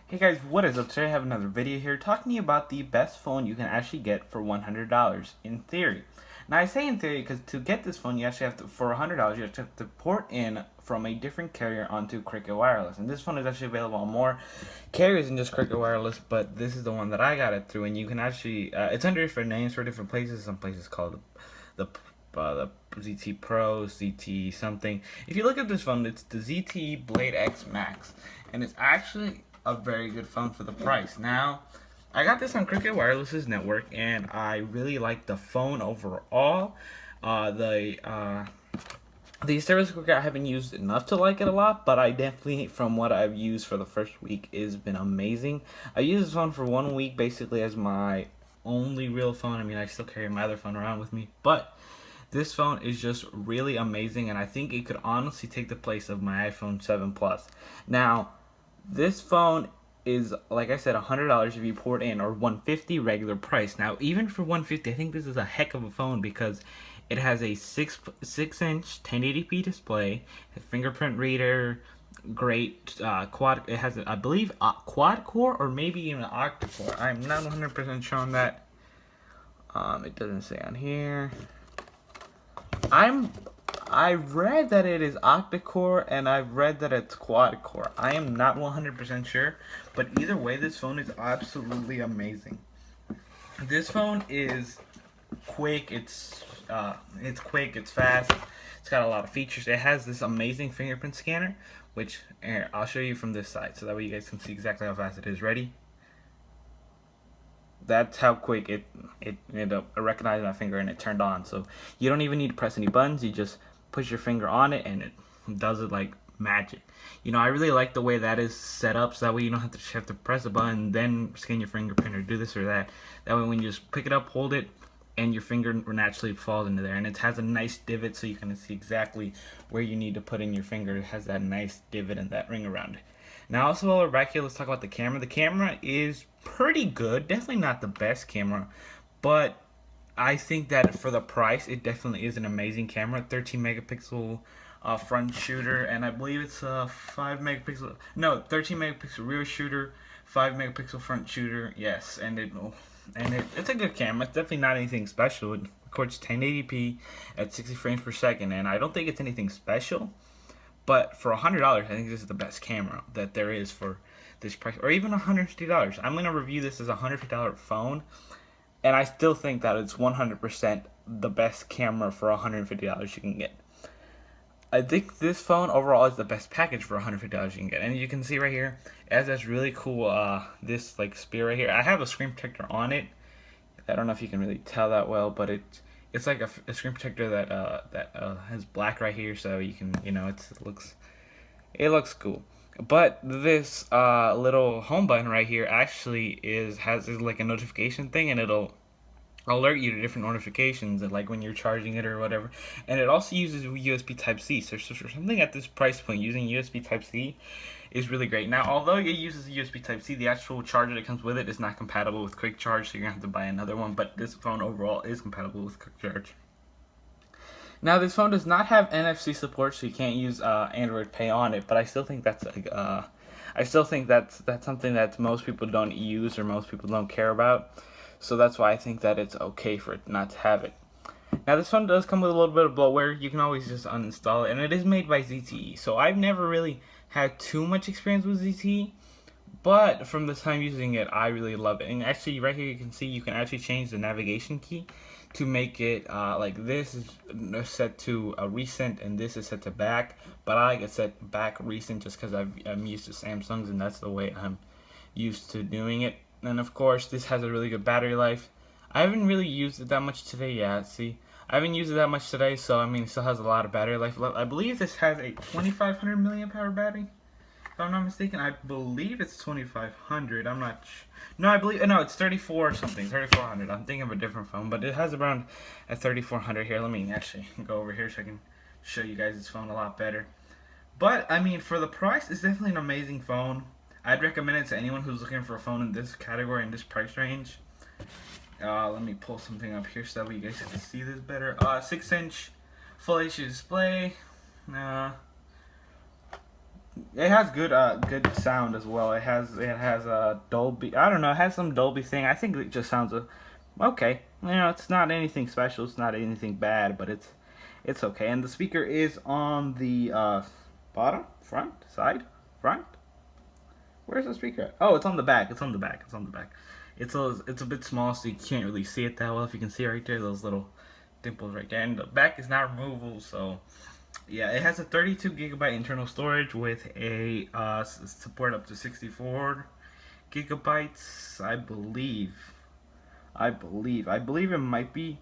Hey guys, what is up? Today I have another video here talking to you about the best phone you can actually get for $100 in theory. Now I say in theory because to get this phone you actually have to, for $100 you have to port in from a different carrier onto Cricket Wireless. And this phone is actually available on more carriers than just Cricket Wireless, but this is the one that I got it through, and you can actually, it's under different names for different places. Some places call it the ZTE Pro, ZTE something. If you look at this phone, it's the ZTE Blade X Max, and it's actually a very good phone for the price. Now, I got this on Cricket Wireless's network, and I really like the phone overall. The service quicker I haven't used enough to like it a lot, but I definitely, from what I've used for the first week, has been amazing. I used this phone for 1 week basically as my only real phone. I mean, I still carry my other phone around with me, but this phone is just really amazing, and I think it could honestly take the place of my iPhone 7 Plus. Now, this phone is, like I said, $100 if you port in, or $150 regular price. Now, even for $150, I think this is a heck of a phone because it has a 6-inch 1080p display, a fingerprint reader, great quad. It has, I believe, a quad core or maybe even an octa core. I'm not 100% sure on that. It doesn't say on here. I've read that it is octa-core and I've read that it's quad-core. I am not 100% sure, but either way, this phone is absolutely amazing. This phone is quick. It's quick. It's fast. It's got a lot of features. It has this amazing fingerprint scanner, which here, I'll show you from this side, so that way you guys can see exactly how fast it is. Ready? That's how quick it recognized my finger and it turned on. So you don't even need to press any buttons. You just push your finger on it and it does it like magic. You know, I really like the way that is set up, so that way you don't have to press a button, then scan your fingerprint or do this or that. That way when you just pick it up, hold it, and your finger naturally falls into there. And it has a nice divot so you can see exactly where you need to put in your finger. It has that nice divot and that ring around it. Now, also while we're back here, let's talk about the camera. The camera is pretty good. Definitely not the best camera, but I think that for the price, it definitely is an amazing camera. 13 megapixel front shooter, and I believe it's a 13 megapixel rear shooter, 5 megapixel front shooter. Yes, it's a good camera. It's definitely not anything special. It records 1080p at 60 frames per second, and I don't think it's anything special. But for $100, I think this is the best camera that there is for this price, or even $150. I'm going to review this as a $150 phone, and I still think that it's 100% the best camera for $150 you can get. I think this phone overall is the best package for $150 you can get. And you can see right here, it has this really cool, this like spear right here. I have a screen protector on it. I don't know if you can really tell that well, but it's like a screen protector that has black right here, so you can, it looks cool. But this little home button right here actually has like a notification thing, and it'll alert you to different notifications, and like when you're charging it or whatever. And it also uses USB Type-C. So for something at this price point, using USB Type-C is really great. Now, although it uses USB Type-C, the actual charger that comes with it is not compatible with Quick Charge, so you're gonna have to buy another one. But this phone overall is compatible with Quick Charge. Now, this phone does not have NFC support, so you can't use Android Pay on it. But I still think that's that's something that most people don't use or most people don't care about. So that's why I think that it's okay for it not to have it. Now, this phone does come with a little bit of bloatware. You can always just uninstall it, and it is made by ZTE. So I've never really had too much experience with ZTE, but from the time using it, I really love it. And actually, right here you can see you can actually change the navigation key to make it like this is set to recent and this is set to back. But I like it set back recent just because I'm used to Samsungs, and that's the way I'm used to doing it. And of course, this has a really good battery life. I haven't really used it that much today. Yeah, see, I haven't used it that much today, so I mean, it still has a lot of battery life. I believe this has a 2,500 milliamp hour battery. If I'm not mistaken, I believe it's 2,500. I'm not sure. No, it's 34 or something, 3,400. I'm thinking of a different phone, but it has around a 3,400 here. Let me actually go over here so I can show you guys this phone a lot better. But I mean, for the price, it's definitely an amazing phone. I'd recommend it to anyone who's looking for a phone in this category, in this price range. Let me pull something up here so that way you guys can see this better. 6-inch Full HD display. It has good sound as well. It has a Dolby. I don't know. It has some Dolby thing. I think it just sounds okay. You know, it's not anything special. It's not anything bad, but it's okay. And the speaker is on the bottom, front, side, front. Where's the speaker at? Oh, it's on the back. It's on the back. It's on the back. It's a bit small, so you can't really see it that well. If you can see right there, those little dimples right there, and the back is not removable, so yeah, it has a 32 gigabyte internal storage with a support up to 64 gigabytes. I believe it might be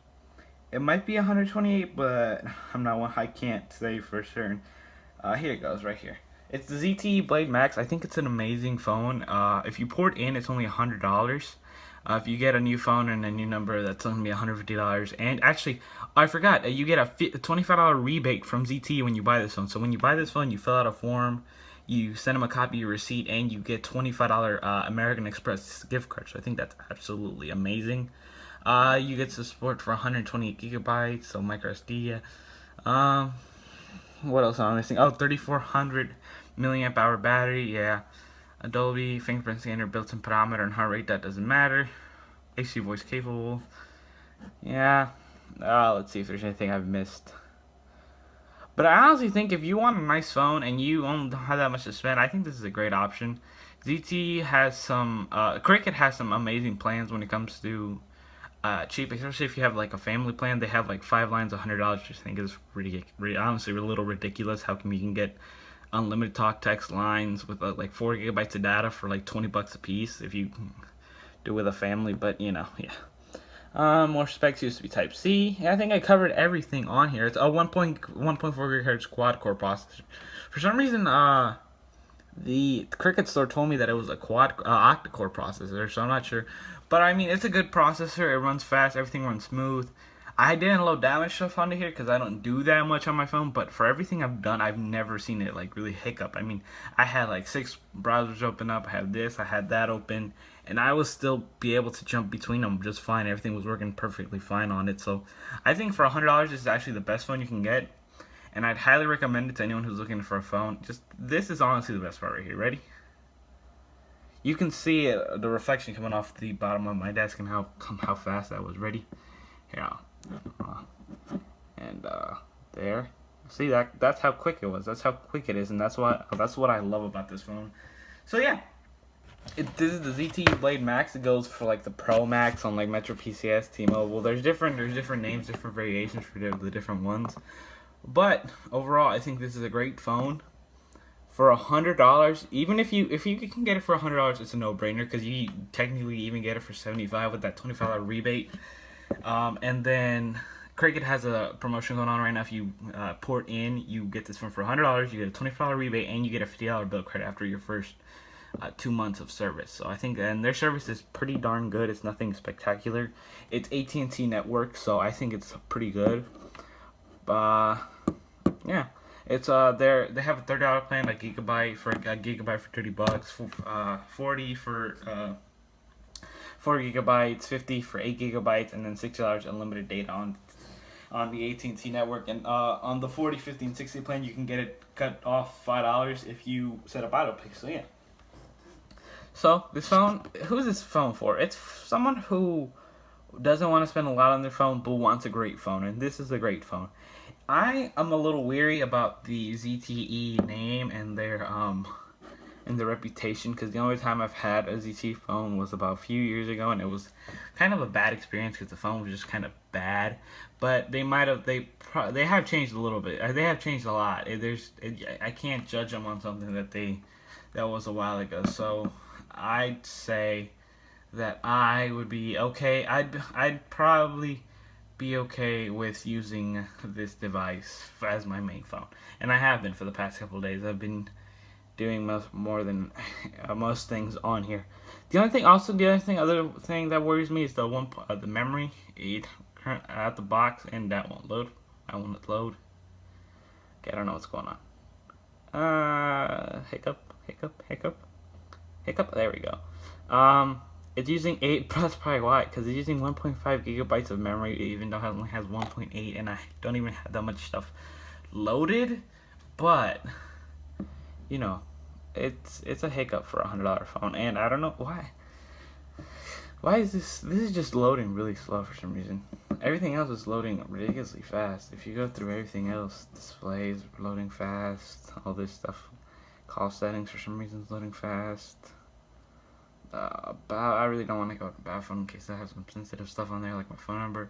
128, but I can't say for certain. Here it goes right here. It's the ZTE Blade Max. I think it's an amazing phone. If you port in, it's only $100. If you get a new phone and a new number, that's only $150. And actually, I forgot, you get a $25 rebate from ZTE when you buy this phone. So when you buy this phone, you fill out a form, you send them a copy of your receipt, and you get $25 American Express gift card. So I think that's absolutely amazing. You get support for 128 gigabytes, so micro SD. What else am I missing? Oh, 3400 milliamp hour battery. Yeah. Adobe fingerprint scanner, built-in pedometer, and heart rate. That doesn't matter. HD voice capable. Yeah. Let's see if there's anything I've missed. But I honestly think if you want a nice phone and you don't have that much to spend, I think this is a great option. ZTE has some. Cricket has some amazing plans when it comes to cheap, especially if you have like a family plan. They have like 5 lines, $100, which I think is honestly a little ridiculous. How come you can get unlimited talk text lines with like 4 gigabytes of data for like $20 a piece if you do with a family? But you know, yeah. More specs used to be Type C. Yeah, I think I covered everything on here. It's a 1.4 gigahertz quad core processor. For some reason, the Cricket store told me that it was a quad octa-core processor, so I'm not sure. But I mean, it's a good processor. It runs fast. Everything runs smooth. I didn't load that much stuff onto here because I don't do that much on my phone. But for everything I've done, I've never seen it like really hiccup. I mean, I had like 6 browsers open up. I had this, I had that open, and I would still be able to jump between them just fine. Everything was working perfectly fine on it. So I think for $100, this is actually the best phone you can get. And I'd highly recommend it to anyone who's looking for a phone. Just this is honestly the best part right here. Ready? You can see the reflection coming off the bottom of my desk and how fast that was. Ready? Yeah. And there. See that's how quick it was. That's how quick it is, and that's what I love about this phone. So yeah. This is the ZTE Blade Max. It goes for like the Pro Max on like Metro PCS, T-Mobile. There's different names, different variations for the different ones. But overall, I think this is a great phone for $100. Even if you can get it for $100, it's a no-brainer because you technically even get it for $75 with that $25 rebate. And then Cricket has a promotion going on right now. If you port in, you get this phone for $100. You get a $25 rebate, and you get a $50 bill credit after your first 2 months of service. So I think, and their service is pretty darn good. It's nothing spectacular. It's AT&T network, so I think it's pretty good. Yeah, it's they have a $30 plan, a gigabyte for $30, 40 for 4 gigabytes, 50 for 8 gigabytes, and then $60 unlimited data on the AT&T network. And on the 40, 50, and 60 plan, you can get it cut off $5 if you set up autopay. So yeah. So this phone, who is this phone for? It's someone who doesn't want to spend a lot on their phone but wants a great phone, and this is a great phone. I am a little weary about the ZTE name and their reputation, because the only time I've had a ZTE phone was about a few years ago, and it was kind of a bad experience because the phone was just kind of bad. But they have changed a little bit. They have changed a lot. I can't judge them on something that was a while ago. So I'd say that I would be okay. I'd probably be okay with using this device as my main phone, and I have been for the past couple of days. I've been doing more than most things on here. The other thing that worries me is the memory. It at the box, and that won't load. I won't load. Okay, I don't know what's going on. Hiccup. There we go. It's using 8. That's probably why, because it's using 1.5 gigabytes of memory, even though it only has 1.8, and I don't even have that much stuff loaded. But you know, it's a hiccup for a $100 phone, and I don't know why. Why is this is just loading really slow for some reason. Everything else is loading ridiculously fast. If you go through everything else, displays loading fast, all this stuff, call settings for some reason is loading fast. I really don't want to go to the bathroom in case I have some sensitive stuff on there, like my phone number.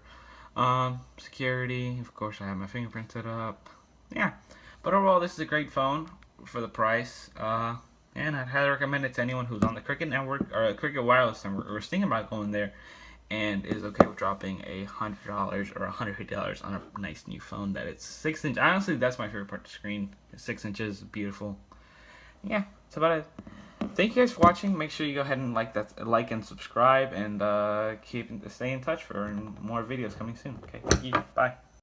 Security, of course I have my fingerprint set up. Yeah, but overall this is a great phone for the price. And I'd highly recommend it to anyone who's on the Cricket network or Cricket Wireless network or is thinking about going there and is okay with dropping $100 or $150 on a nice new phone that it's 6 inch. Honestly, that's my favorite part of the screen. It's 6 inches, beautiful. Yeah, that's about it. Thank you guys for watching. Make sure you go ahead and like and subscribe, and stay in touch for more videos coming soon. Okay, thank you. Bye.